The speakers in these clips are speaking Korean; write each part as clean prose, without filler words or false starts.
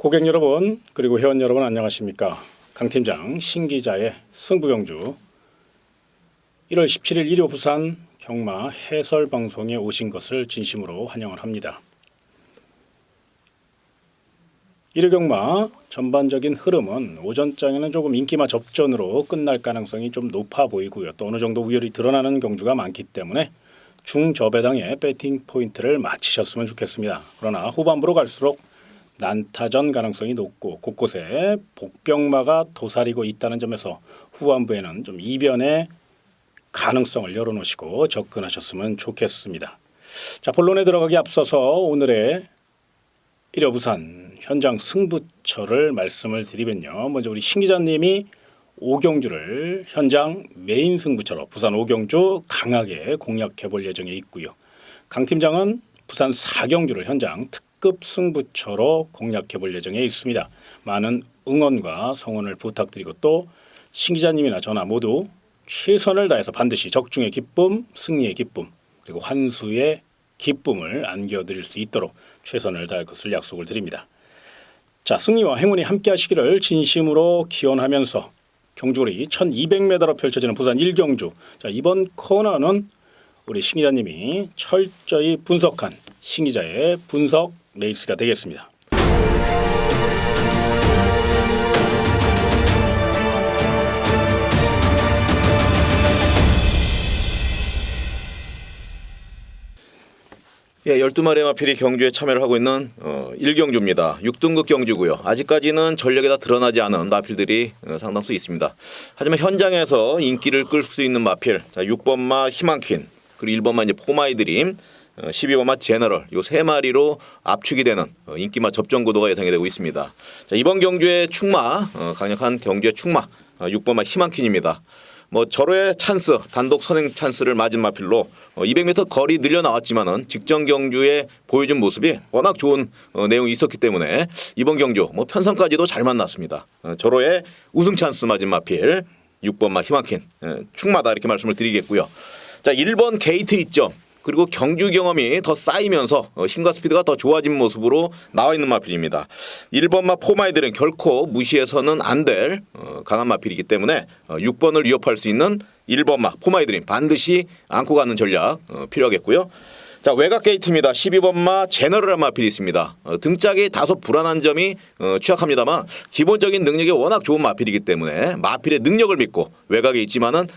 고객 여러분 그리고 회원 여러분 안녕하십니까. 강팀장 신기자의 승부경주 1월 17일 일요 부산 경마 해설방송에 오신 것을 진심으로 환영을 합니다. 1회 경마 전반적인 흐름은 오전장에는 조금 인기마 접전으로 끝날 가능성이 좀 높아 보이고요. 또 어느 정도 우열이 드러나는 경주가 많기 때문에 중저배당의 배팅 포인트를 맞히셨으면 좋겠습니다. 그러나 후반부로 갈수록 난타전 가능성이 높고 곳곳에 복병마가 도사리고 있다는 점에서 후반부에는 좀 이변의 가능성을 열어놓으시고 접근하셨으면 좋겠습니다. 자, 본론에 들어가기 앞서서 오늘의 1회 부산 현장 승부처를 말씀을 드리면요. 먼저 우리 신 기자님이 5경주를 현장 메인 승부처로 부산 5경주 강하게 공략해 볼 예정에 있고요. 강 팀장은 부산 4경주를 현장 특급 승부처로 공략해 볼 예정에 있습니다. 많은 응원과 성원을 부탁드리고 또 신 기자님이나 저나 모두 최선을 다해서 반드시 적중의 기쁨, 승리의 기쁨, 그리고 환수의 기쁨을 안겨드릴 수 있도록 최선을 다할 것을 약속을 드립니다. 자, 승리와 행운이 함께 하시기를 진심으로 기원하면서 경주거리 1200m로 펼쳐지는 부산 1경주. 자, 이번 코너는 우리 신 기자님이 철저히 분석한 신 기자의 분석 레이스가 되겠습니다. 예, 12마리의 마필이 경주에 참여를 하고 있는 1경주입니다. 6등급 경주고요. 아직까지는 전력이 다 드러나지 않은 마필들이 상당수 있습니다. 하지만 현장에서 인기를 끌 수 있는 마필, 자, 6번마 희망퀸, 그리고 1번마 이제 포마이드림, 12번마 제너럴, 요 세 마리로 압축이 되는 인기마 접전 구도가 예상이 되고 있습니다. 자, 이번 경주의 축마, 강력한 경주의 축마, 6번마 희망퀸입니다. 절호의 찬스, 단독 선행 찬스를 맞은 마필로 200m 거리 늘려 나왔지만은 직전 경주에 보여준 모습이 워낙 좋은 내용이 있었기 때문에 이번 경주 편성까지도 잘 만났습니다. 절호의 우승 찬스 맞은 마필 6번마 희망퀸 축마다 이렇게 말씀을 드리겠고요. 자, 1번 게이트 있죠. 그리고 경주 경험이 더 쌓이면서 힘과 스피드가 더 좋아진 모습으로 나와 있는 마필입니다. 1번마 포마이들은 결코 무시해서는 안 될 강한 마필이기 때문에 6번을 위협할 수 있는 1번마 포마이들은 반드시 안고 가는 전략 필요하겠고요. 자, 외곽 게이트입니다. 12번마 제너럴한 마필이 있습니다. 등짝이 다소 불안한 점이 취약합니다만 기본적인 능력이 워낙 좋은 마필이기 때문에 마필의 능력을 믿고 외곽에 있지만은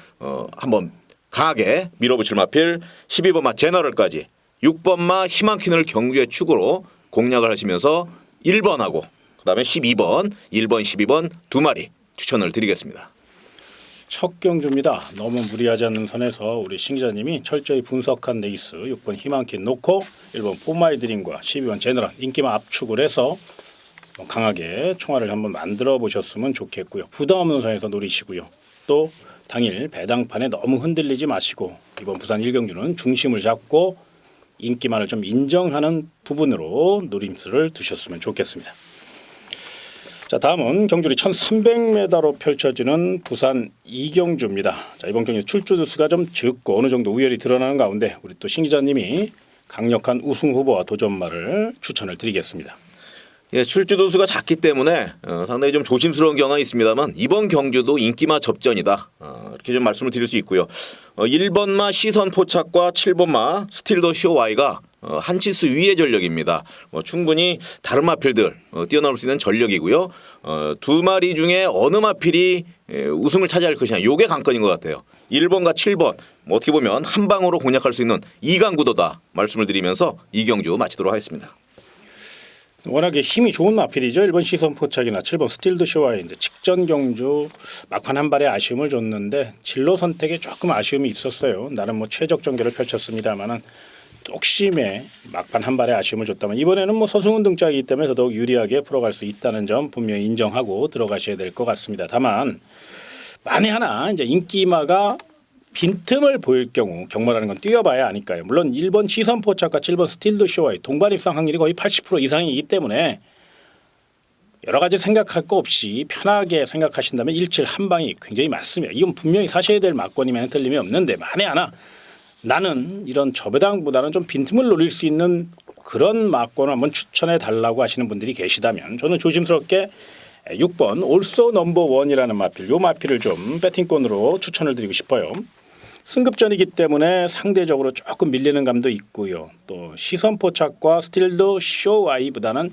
한번 강하게 밀어붙일 마필 12번마 제너럴까지 6번마 희망퀸을 경주의 축으로 공략을 하시면서 1번하고 그다음에 12번, 1번, 12번 두 마리 추천을 드리겠습니다. 첫 경주입니다. 너무 무리하지 않는 선에서 우리 신 기자님이 철저히 분석한 레이스 6번 희망퀸 놓고 1번 포마이드림과 12번 제너럴 인기만 압축을 해서 강하게 총알을 한번 만들어 보셨으면 좋겠고요. 부담 없는 선에서 노리시고요. 또 당일 배당판에 너무 흔들리지 마시고 이번 부산 1경주는 중심을 잡고 인기만을 좀 인정하는 부분으로 노림수를 두셨으면 좋겠습니다. 자, 다음은 경주리 1300m로 펼쳐지는 부산 2경주입니다. 자, 이번 경주 출주 두수가 좀 적고 어느 정도 우열이 드러나는 가운데 우리 또 신 기자님이 강력한 우승 후보와 도전마를 추천을 드리겠습니다. 예, 출주 도수가 작기 때문에 상당히 좀 조심스러운 경향이 있습니다만 이번 경주도 인기마 접전이다. 이렇게 좀 말씀을 드릴 수 있고요. 1번마 시선 포착과 7번마 스틸더 쇼와이가 한 치수 위의 전력입니다. 충분히 다른 마필들 뛰어넘을 수 있는 전력이고요. 두 마리 중에 어느 마필이 우승을 차지할 것이냐 이게 관건인 것 같아요. 1번과 7번 어떻게 보면 한 방으로 공략할 수 있는 2강 구도다 말씀을 드리면서 이 경주 마치도록 하겠습니다. 워낙에 힘이 좋은 마필이죠. 1번 시선 포착이나 7번 스틸드 쇼와의 이제 직전 경주 막판 한 발에 아쉬움을 줬는데 진로 선택에 조금 아쉬움이 있었어요. 나름 최적 전개를 펼쳤습니다만은 똑심에 막판 한 발에 아쉬움을 줬다면 이번에는 서승훈 등짝이기 때문에 더더욱 유리하게 풀어갈 수 있다는 점 분명히 인정하고 들어가셔야 될 것 같습니다. 다만 만에 하나 이제 인기마가 빈틈을 보일 경우 경마라는 건 뛰어봐야 아니까요. 물론 1번 시선 포착과 7번 스틸드 쇼와의 동반 입상 확률이 거의 80% 이상이기 때문에 여러 가지 생각할 거 없이 편하게 생각하신다면 일칠 한 방이 굉장히 맞습니다. 이건 분명히 사셔야 될 막권이면 틀림이 없는데 만에 하나 나는 이런 저배당보다는 좀 빈틈을 노릴 수 있는 그런 막권을 한번 추천해 달라고 하시는 분들이 계시다면 저는 조심스럽게 6번 올소 넘버 원이라는 마필, 요 마필을 좀 배팅권으로 추천을 드리고 싶어요. 승급전이기 때문에 상대적으로 조금 밀리는 감도 있고요. 또 시선 포착과 스틸도 쇼아이보다는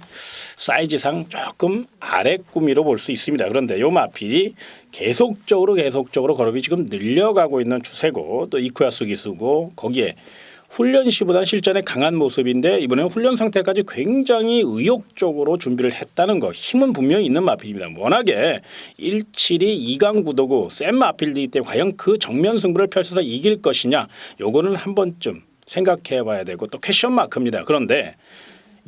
사이즈상 조금 아래 꾸미로 볼 수 있습니다. 그런데 요 마필이 계속적으로 거름이 지금 늘려가고 있는 추세고 또 이쿠야스 기수고 거기에 훈련 시보다는 실전에 강한 모습인데 이번에는 훈련 상태까지 굉장히 의욕적으로 준비를 했다는 거 힘은 분명히 있는 마필입니다. 워낙에 172 2강 구도고 센 마필이기 때문에 과연 그 정면 승부를 펼쳐서 이길 것이냐 요거는 한 번쯤 생각해 봐야 되고 또 퀘션 마크입니다. 그런데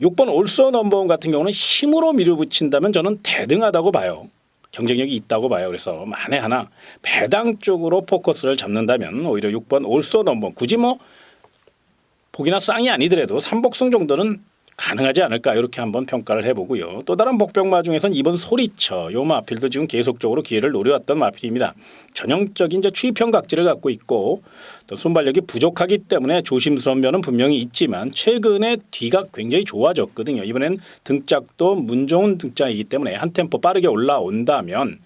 6번 올소 넘버원 같은 경우는 힘으로 밀어붙인다면 저는 대등하다고 봐요. 경쟁력이 있다고 봐요. 그래서 만에 하나 배당 쪽으로 포커스를 잡는다면 오히려 6번 올소 넘버원 굳이 뭐 복이나 쌍이 아니더라도 삼복승 정도는 가능하지 않을까 이렇게 한번 평가를 해보고요. 또 다른 복병마 중에서는 이번 소리쳐 요 마필도 지금 계속적으로 기회를 노려왔던 마필입니다. 전형적인 이제 추이평 각질을 갖고 있고 또 순발력이 부족하기 때문에 조심스러운 면은 분명히 있지만 최근에 뒤가 굉장히 좋아졌거든요. 이번엔 등짝도 문 좋은 등짝이기 때문에 한 템포 빠르게 올라온다면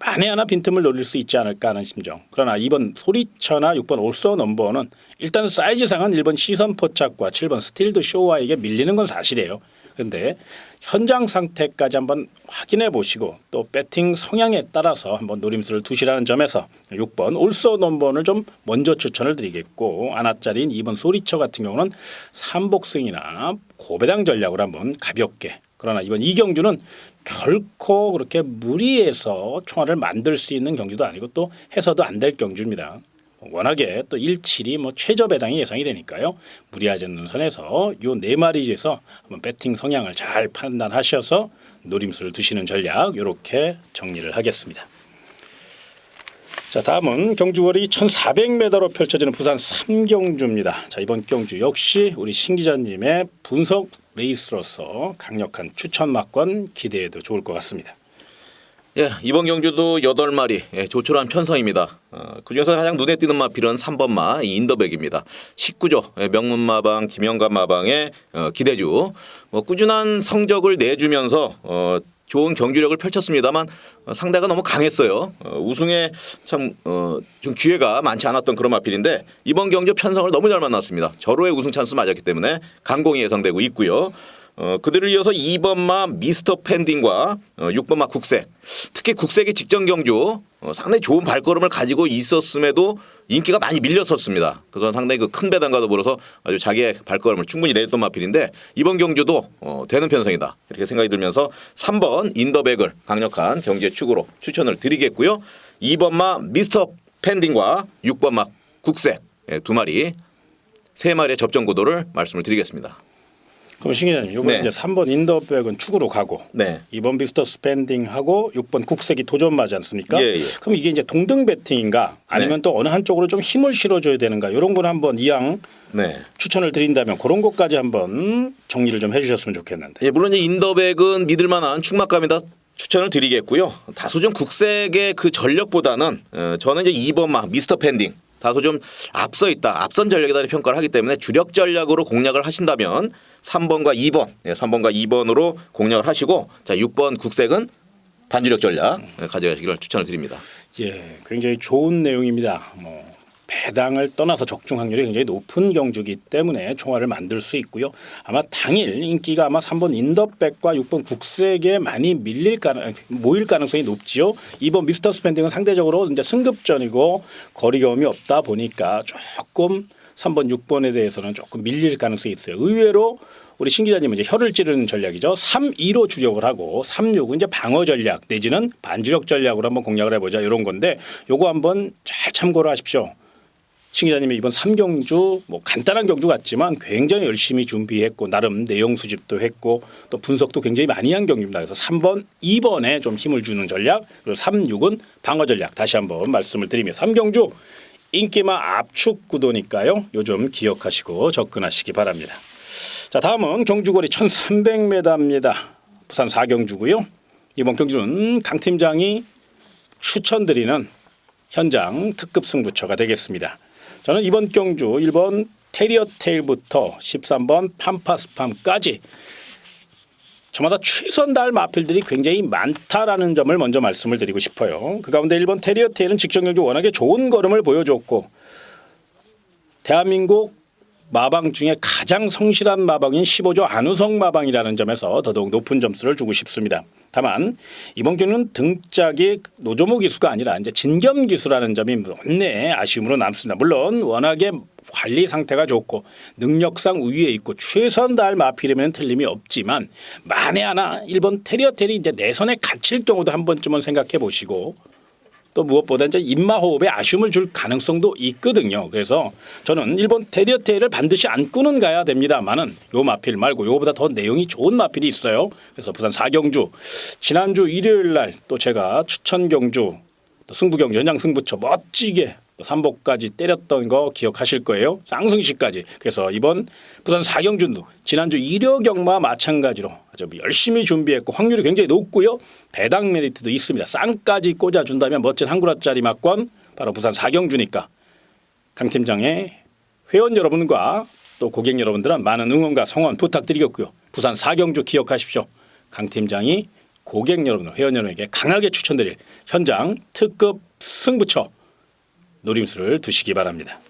만에 하나 빈틈을 노릴 수 있지 않을까 하는 심정. 그러나 이번 소리쳐나 6번 올소 넘버는 일단 사이즈상은 1번 시선 포착과 7번 스틸드 쇼와에게 밀리는 건 사실이에요. 그런데 현장 상태까지 한번 확인해 보시고 또 배팅 성향에 따라서 한번 노림수를 두시라는 점에서 6번 올소 넘버를 좀 먼저 추천을 드리겠고 아나짜리인 2번 소리쳐 같은 경우는 삼복승이나 고배당 전략으로 한번 가볍게 그러나 이번 이 경주는 결코 그렇게 무리해서 총알을 만들 수 있는 경주도 아니고 또 해서도 안 될 경주입니다. 워낙에 또 1.7이 뭐 최저 배당이 예상이 되니까요. 무리하지 않는 선에서 요 네 마리 중에서 한번 배팅 성향을 잘 판단하셔서 노림수를 두시는 전략 이렇게 정리를 하겠습니다. 자 다음은 경주거리 1,400m로 펼쳐지는 부산 3경주입니다. 자 이번 경주 역시 우리 신 기자님의 분석 레이스로서 강력한 추천 막권 기대해도 좋을 것 같습니다. 예, 이번 경주도 8마리 조촐한 편성입니다. 그중에서 가장 눈에 띄는 마필은 3번마 인더백입니다. 19조 명문마방 김영관 마방의 기대주 꾸준한 성적을 내주면서 좋은 경주력을 펼쳤습니다만 상대가 너무 강했어요. 우승에 참 좀 기회가 많지 않았던 그런 마필인데 이번 경주 편성을 너무 잘 만났습니다. 절호의 우승 찬스 맞았기 때문에 강공이 예상되고 있고요. 그들을 이어서 2번마 미스터 펜딩과 6번마 국색 특히 국색의 직전 경주 상당히 좋은 발걸음을 가지고 있었음에도 인기가 많이 밀렸었습니다. 그래서 상당히 그 큰 배당과 더불어서 아주 자기의 발걸음을 충분히 내줬던 마필인데 이번 경주도 되는 편성이다 이렇게 생각이 들면서 3번 인더백을 강력한 경주의 축으로 추천을 드리겠고요. 2번마 미스터 펜딩과 6번마 국색 두 마리 3마리의 접전 구도를 말씀을 드리겠습니다. 그럼 신 기자님 이번 네. 이제 3번 인더백은 축으로 가고 네. 2번 미스터 스펜딩하고 6번 국색이 도전마지 않습니까? 예, 예. 그럼 이게 이제 동등 배팅인가 아니면 또 어느 한쪽으로 좀 힘을 실어줘야 되는가 이런 건 한번 이왕 네. 추천을 드린다면 그런 것까지 한번 정리를 좀 해주셨으면 좋겠는데. 예, 물론 이제 인더백은 믿을만한 축막감이다 추천을 드리겠고요. 다소 좀 국색의 그 전력보다는 저는 이제 2번마 미스터 펜딩 다소 좀 앞서 있다 앞선 전략이다 평가를 하기 때문에 주력 전략으로 공략을 하신다면 3번과 2번 3번과 2번으로 공략을 하시고 자 6번 국색은 반주력 전략 가져가시기를 추천을 드립니다. 예, 굉장히 좋은 내용입니다. 뭐 배당을 떠나서 적중 확률이 굉장히 높은 경주기 때문에 총알을 만들 수 있고요. 아마 당일 인기가 아마 3번 인더백과 6번 국색에 많이 모일 가능성이 높지요. 2번 미스터 스펜딩은 상대적으로 이제 승급전이고 거리 경험이 없다 보니까 조금 3번, 6번에 대해서는 조금 밀릴 가능성이 있어요. 의외로 우리 신 기자님은 이제 혀를 찌르는 전략이죠. 3-2로 주력을 하고 3-6은 이제 방어 전략 내지는 반주력 전략으로 한번 공략을 해보자 이런 건데 요거 한번 잘 참고를 하십시오. 신 기자님이 이번 3경주 뭐 간단한 경주 같지만 굉장히 열심히 준비했고 나름 내용 수집도 했고 또 분석도 굉장히 많이 한 경주입니다. 그래서 3번, 2번에 좀 힘을 주는 전략 그리고 3-6은 방어 전략 다시 한번 말씀을 드리며 3경주 인기마 압축 구도니까요. 요즘 기억하시고 접근하시기 바랍니다. 자 다음은 경주거리 1,300m입니다. 부산 4경주고요. 이번 경주는 강 팀장이 추천드리는 현장 특급 승부처가 되겠습니다. 저는 이번 경주 1번 테리어테일부터 13번 팜파스팜까지 저마다 최선 다할 마필들이 굉장히 많다라는 점을 먼저 말씀을 드리고 싶어요. 그 가운데 1번 테리어테일은 직전 경기 워낙에 좋은 걸음을 보여줬고 대한민국 마방 중에 가장 성실한 마방인 15조 안우성 마방이라는 점에서 더더욱 높은 점수를 주고 싶습니다. 다만 이번 경기는 등짝이 노조모 기수가 아니라 이제 진겸 기수라는 점이 원내 아쉬움으로 남습니다. 물론 워낙에 관리 상태가 좋고 능력상 우위에 있고 최선 다할 마필이면 틀림이 없지만 만에 하나 1번 테리어텔이 이제 내선에 갇힐 경우도 한 번쯤은 생각해 보시고 또 무엇보다 이제 입마호흡에 아쉬움을 줄 가능성도 있거든요. 그래서 저는 1번 테리어테일을 반드시 안고는 가야 됩니다만은 요 마필 말고 요거보다 더 내용이 좋은 마필이 있어요. 그래서 부산 4경주 지난주 일요일 날 또 제가 추천 경주 또 승부 경주 현장 승부처 멋지게 또 3복까지 때렸던 거 기억하실 거예요. 쌍승시까지. 그래서 이번 부산 4경주도 지난주 1여 경마 마찬가지로 아주 열심히 준비했고 확률이 굉장히 높고요. 배당 메리트도 있습니다. 쌍까지 꽂아준다면 멋진 한 구라짜리 막권 바로 부산 4경주니까 강 팀장의 회원 여러분과 또 고객 여러분들은 많은 응원과 성원 부탁드리겠고요. 부산 4경주 기억하십시오. 강 팀장이 고객 여러분, 회원 여러분에게 강하게 추천드릴 현장 특급 승부처 노림수를 두시기 바랍니다.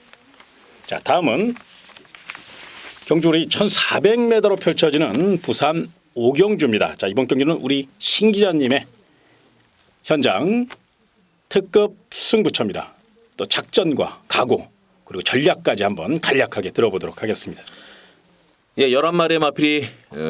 자, 다음은 경주리 1,400m로 펼쳐지는 부산 5경주입니다. 자, 이번 경기는 우리 신 기자님의 현장 특급 승부처입니다. 또 작전과 각오 그리고 전략까지 한번 간략하게 들어보도록 하겠습니다. 예, 11마리의 마필이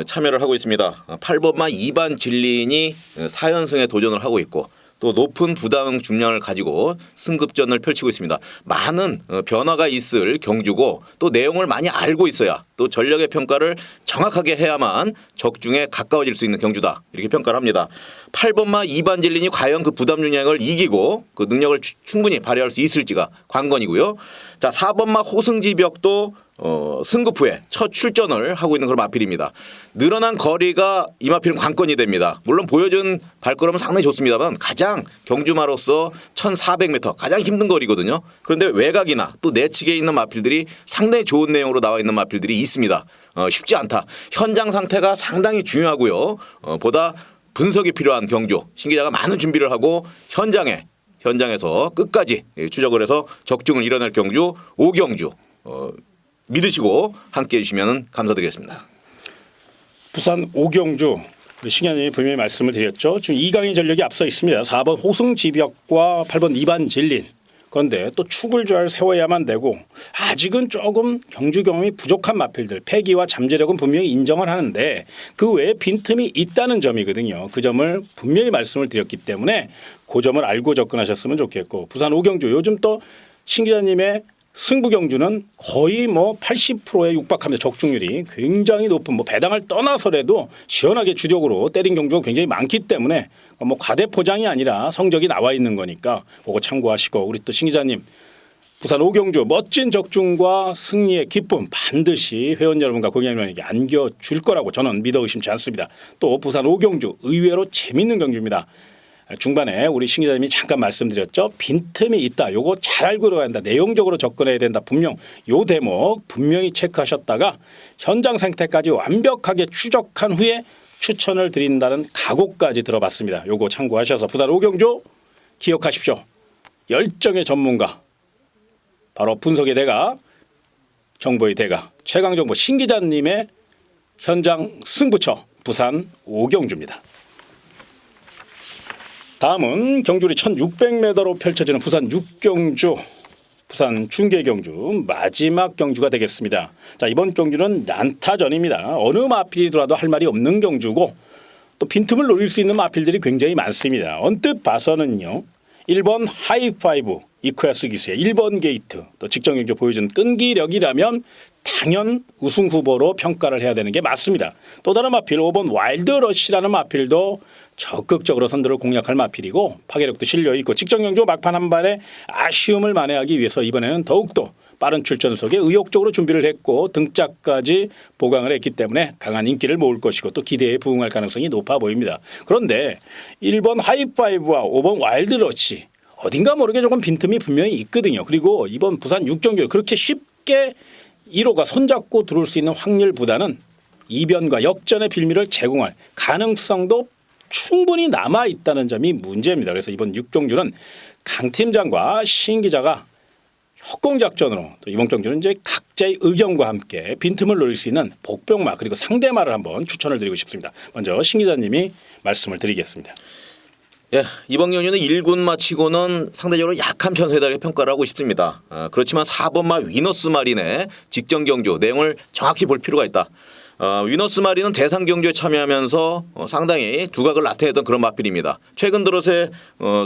참여를 하고 있습니다. 8번마 2반 진린이 4연승에 도전을 하고 있고 또 높은 부담 중량을 가지고 승급전을 펼치고 있습니다. 많은 변화가 있을 경주고 또 내용을 많이 알고 있어야 또 전력의 평가를 정확하게 해야만 적중에 가까워질 수 있는 경주다. 이렇게 평가를 합니다. 8번마 2반 진린이 과연 그 부담 중량을 이기고 그 능력을 충분히 발휘할 수 있을지가 관건이고요. 자, 4번마 호승지벽도 승급 후에 첫 출전을 하고 있는 그런 마필입니다. 늘어난 거리가 이 마필은 관건이 됩니다. 물론 보여준 발걸음은 상당히 좋습니다만 가장 경주마로서 1,400m 가장 힘든 거리거든요. 그런데 외곽이나 또 내측에 있는 마필들이 상당히 좋은 내용으로 나와 있는 마필들이 있습니다. 쉽지 않다. 현장 상태가 상당히 중요하고요. 보다 분석이 필요한 경주. 신 기자가 많은 준비를 하고 현장에서 끝까지 추적을 해서 적중을 이뤄낼 경주 5경주 믿으시고 함께해 주시면 감사드리겠습니다. 부산 5경주 우리 신현님이 분명히 말씀을 드렸죠. 지금 2강의 전력이 앞서 있습니다. 4번 호승지벽과 8번 2반 진린. 그런데 또 축을 잘 세워야만 되고 아직은 조금 경주 경험이 부족한 마필들 패기와 잠재력은 분명히 인정을 하는데 그 외에 빈틈이 있다는 점이거든요. 그 점을 분명히 말씀을 드렸기 때문에 그 점을 알고 접근하셨으면 좋겠고 부산 5경주 요즘 또 신 기자님의 승부 경주는 거의 뭐 80%에 육박합니다. 적중률이 굉장히 높은 뭐 배당을 떠나서라도 시원하게 주력으로 때린 경주가 굉장히 많기 때문에 뭐 과대 포장이 아니라 성적이 나와 있는 거니까 그거 참고하시고 우리 또 신 기자님 부산 5경주 멋진 적중과 승리의 기쁨 반드시 회원 여러분과 고객 여러분에게 안겨줄 거라고 저는 믿어 의심치 않습니다. 또 부산 5경주 의외로 재밌는 경주입니다. 중반에 우리 신 기자님이 잠깐 말씀드렸죠. 빈틈이 있다. 요거 잘 알고 들어가야 된다. 내용적으로 접근해야 된다. 분명 요 대목 분명히 체크하셨다가 현장 상태까지 완벽하게 추적한 후에 추천을 드린다는 각오까지 들어봤습니다. 요거 참고하셔서 부산 5경주 기억하십시오. 열정의 전문가 바로 분석의 대가 정보의 대가 최강정보 신 기자님의 현장 승부처 부산 5경주입니다. 다음은 경주리 1,600m로 펼쳐지는 부산 6경주 부산 중계경주 마지막 경주가 되겠습니다. 자, 이번 경주는 난타전입니다. 어느 마필이 들어와도 할 말이 없는 경주고 또 빈틈을 노릴 수 있는 마필들이 굉장히 많습니다. 언뜻 봐서는요. 1번 하이파이브 이쿠야스 기수의 1번 게이트 또 직전 경주 보여준 끈기력이라면 당연 우승 후보로 평가를 해야 되는 게 맞습니다. 또 다른 마필 5번 와일드러시라는 마필도 적극적으로 선두를 공략할 마필이고 파괴력도 실려있고 직전 경주 막판 한 발에 아쉬움을 만회하기 위해서 이번에는 더욱더 빠른 출전 속에 의욕적으로 준비를 했고 등짝까지 보강을 했기 때문에 강한 인기를 모을 것이고 또 기대에 부응할 가능성이 높아 보입니다. 그런데 1번 하이파이브와 5번 와일드러시 어딘가 모르게 조금 빈틈이 분명히 있거든요. 그리고 이번 부산 6경주 그렇게 쉽게 1호가 손잡고 들어올 수 있는 확률보다는 이변과 역전의 빌미를 제공할 가능성도 충분히 남아 있다는 점이 문제입니다. 그래서 이번 6경주는 강 팀장과 신 기자가 협공작전으로 또 이번 경주는 이제 각자의 의견과 함께 빈틈을 노릴 수 있는 복병마 그리고 상대마를 한번 추천을 드리고 싶습니다. 먼저 신 기자님이 말씀을 드리겠습니다. 예, 이번 경주는 1군마 치고는 상대적으로 약한 편세다를 평가를 하고 싶습니다. 그렇지만 4번마 위너스 마린의 직전 경주 내용을 정확히 볼 필요가 있다. 위너스 마린은 대상 경주에 참여하면서 상당히 두각을 나타냈던 그런 마필입니다. 최근 들어서의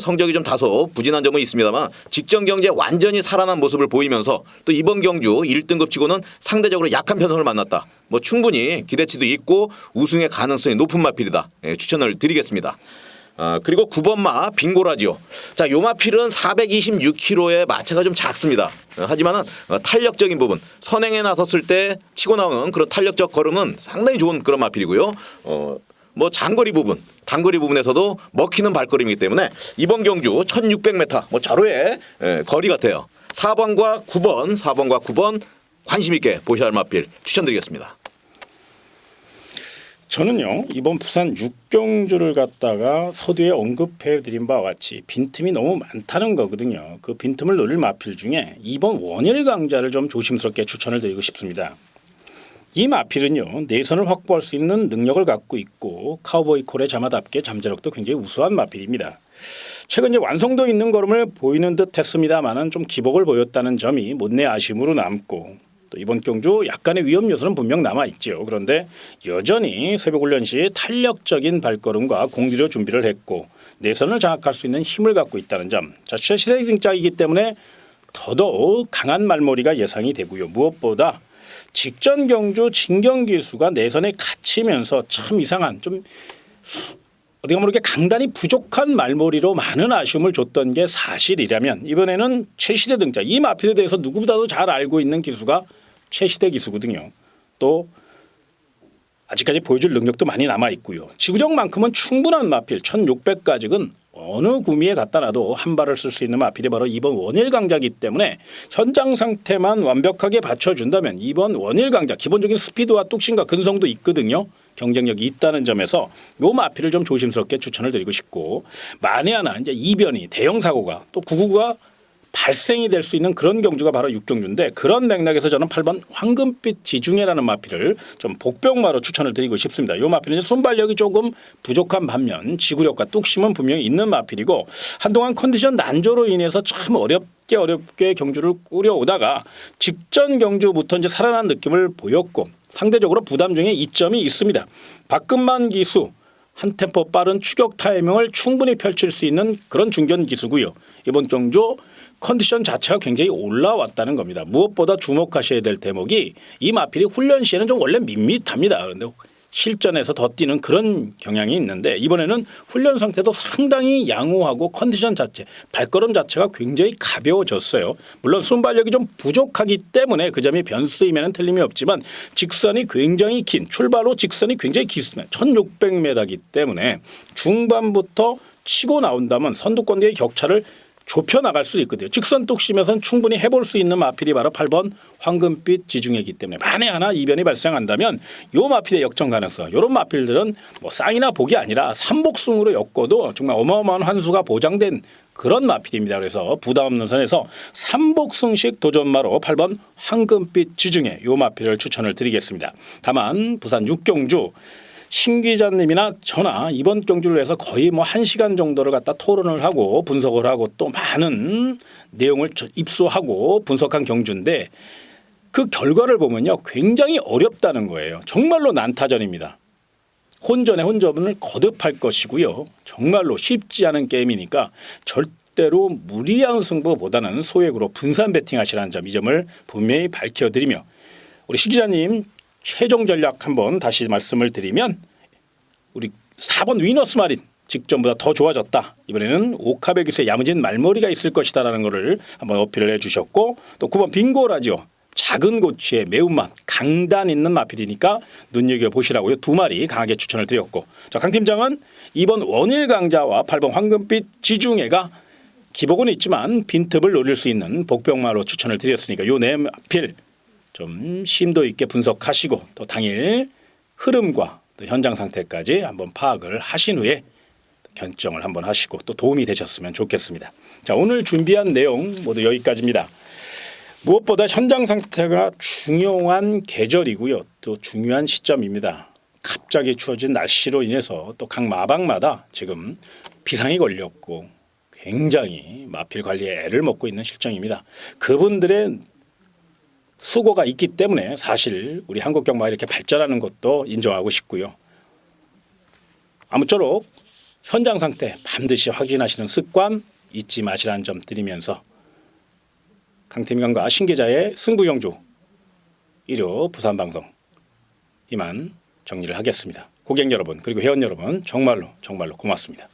성적이 좀 다소 부진한 점은 있습니다만 직전 경주에 완전히 살아난 모습을 보이면서 또 이번 경주 1등급 치고는 상대적으로 약한 편성을 만났다. 뭐 충분히 기대치도 있고 우승의 가능성이 높은 마필이다. 예, 추천을 드리겠습니다. 그리고 9번마 빙고라지오. 자, 요 마필은 426kg의 마체가 좀 작습니다. 하지만은 탄력적인 부분, 선행에 나섰을 때 치고 나오는 그런 탄력적 걸음은 상당히 좋은 그런 마필이고요. 뭐 장거리 부분, 단거리 부분에서도 먹히는 발걸음이기 때문에 이번 경주 1600m 뭐 절호의 거리 같아요. 4번과 9번 관심 있게 보셔야 할 마필 추천드리겠습니다. 저는요 이번 부산 6경주를 갖다가 서두에 언급해드린 바와 같이 빈틈이 너무 많다는 거거든요. 그 빈틈을 노릴 마필 중에 이번 원일 강자를 좀 조심스럽게 추천을 드리고 싶습니다. 이 마필은요 내선을 확보할 수 있는 능력을 갖고 있고 카우보이 콜의 자마답게 잠재력도 굉장히 우수한 마필입니다. 최근 이제 완성도 있는 걸음을 보이는 듯 했습니다만은 좀 기복을 보였다는 점이 못내 아쉬움으로 남고 또 이번 경주 약간의 위험 요소는 분명 남아 있죠. 그런데 여전히 새벽 훈련 시 탄력적인 발걸음과 공기로 준비를 했고 내선을 장악할 수 있는 힘을 갖고 있다는 점. 자, 최시대 등짝이기 때문에 더더욱 강한 말머리가 예상이 되고요. 무엇보다 직전 경주 진경 기수가 내선에 갇히면서 참 이상한 좀 어디가 모르게 강단이 부족한 말머리로 많은 아쉬움을 줬던 게 사실이라면 이번에는 최시대 등짝 이 마필에 대해서 누구보다도 잘 알고 있는 기수가 최시대 기수거든요. 또 아직까지 보여줄 능력도 많이 남아 있고요. 지구력만큼은 충분한 마필 1600가직은 어느 구미에 갖다 놔도 한 발을 쓸 수 있는 마필이 바로 이번 원일 강자이기 때문에 현장 상태만 완벽하게 받쳐준다면 이번 원일 강자 기본적인 스피드와 뚝심과 근성도 있거든요. 경쟁력이 있다는 점에서 요 마필을 좀 조심스럽게 추천을 드리고 싶고 만에 하나 이제 이변이 대형 사고가 또 999가 발생이 될 수 있는 그런 경주가 바로 6경주인데 그런 맥락에서 저는 8번 황금빛 지중해라는 마필을 좀 복병마로 추천을 드리고 싶습니다. 이 마필은 순발력이 조금 부족한 반면 지구력과 뚝심은 분명히 있는 마필이고 한동안 컨디션 난조로 인해서 참 어렵게 경주를 꾸려오다가 직전 경주부터 이제 살아난 느낌을 보였고 상대적으로 부담 중에 이점이 있습니다. 박근만 기수 한 템포 빠른 추격 타이밍을 충분히 펼칠 수 있는 그런 중견 기수고요. 이번 경주 컨디션 자체가 굉장히 올라왔다는 겁니다. 무엇보다 주목하셔야 될 대목이 이 마필이 훈련 시에는 좀 원래 밋밋합니다. 그런데 실전에서 더 뛰는 그런 경향이 있는데 이번에는 훈련 상태도 상당히 양호하고 컨디션 자체, 발걸음 자체가 굉장히 가벼워졌어요. 물론 순발력이 좀 부족하기 때문에 그 점이 변수이면 틀림이 없지만 직선이 굉장히 긴 출발 후 직선이 굉장히 길습니다. 1600m이기 때문에 중반부터 치고 나온다면 선두권과의 격차를 좁혀 나갈 수 있거든요. 직선 뚝심에서는 충분히 해볼 수 있는 마필이 바로 8번 황금빛 지중해이기 때문에 만에 하나 이변이 발생한다면 요 마필의 역전 가능성 이런 마필들은 뭐 쌍이나 복이 아니라 삼복승으로 엮어도 정말 어마어마한 환수가 보장된 그런 마필입니다. 그래서 부담 없는 선에서 삼복승식 도전마로 8번 황금빛 지중해 요 마필을 추천을 드리겠습니다. 다만 부산 6경주 신 기자님이나 저나 이번 경주를 위해서 거의 뭐 1시간 정도를 갖다 토론을 하고 분석을 하고 또 많은 내용을 입수하고 분석한 경주인데 그 결과를 보면요 굉장히 어렵다는 거예요. 정말로 난타전입니다. 혼전에 혼전을 거듭할 것이고요. 정말로 쉽지 않은 게임이니까 절대로 무리한 승부보다는 소액으로 분산 베팅하시라는 점 이 점을 분명히 밝혀드리며 우리 신 기자님 최종 전략 한번 다시 말씀을 드리면 우리 4번 위너스 마린 직전보다 더 좋아졌다. 이번에는 오카베 기수의 야무진 말머리가 있을 것이다라는 것을 한번 어필을 해주셨고 또 9번 빙고라지오 작은 고추의 매운맛 강단 있는 마필이니까 눈여겨보시라고요. 2마리 강하게 추천을 드렸고 자, 강 팀장은 이번 원일 강자와 8번 황금빛 지중해가 기복은 있지만 빈틈을 노릴 수 있는 복병마로 추천을 드렸으니까 요 네 마필 좀 심도 있게 분석하시고 또 당일 흐름과 또 현장 상태까지 한번 파악을 하신 후에 결정을 한번 하시고 또 도움이 되셨으면 좋겠습니다. 자, 오늘 준비한 내용 모두 여기까지입니다. 무엇보다 현장 상태가 중요한 계절이고요. 또 중요한 시점입니다. 갑자기 추워진 날씨로 인해서 또 각 마방마다 지금 비상이 걸렸고 굉장히 마필 관리에 애를 먹고 있는 실정입니다. 그분들의 수고가 있기 때문에 사실 우리 한국 경마가 이렇게 발전하는 것도 인정하고 싶고요. 아무쪼록 현장 상태 반드시 확인하시는 습관 잊지 마시라는 점 드리면서 강태민과 신 기자의 승부경주 1호 부산방송 이만 정리를 하겠습니다. 고객 여러분 그리고 회원 여러분 정말로 고맙습니다.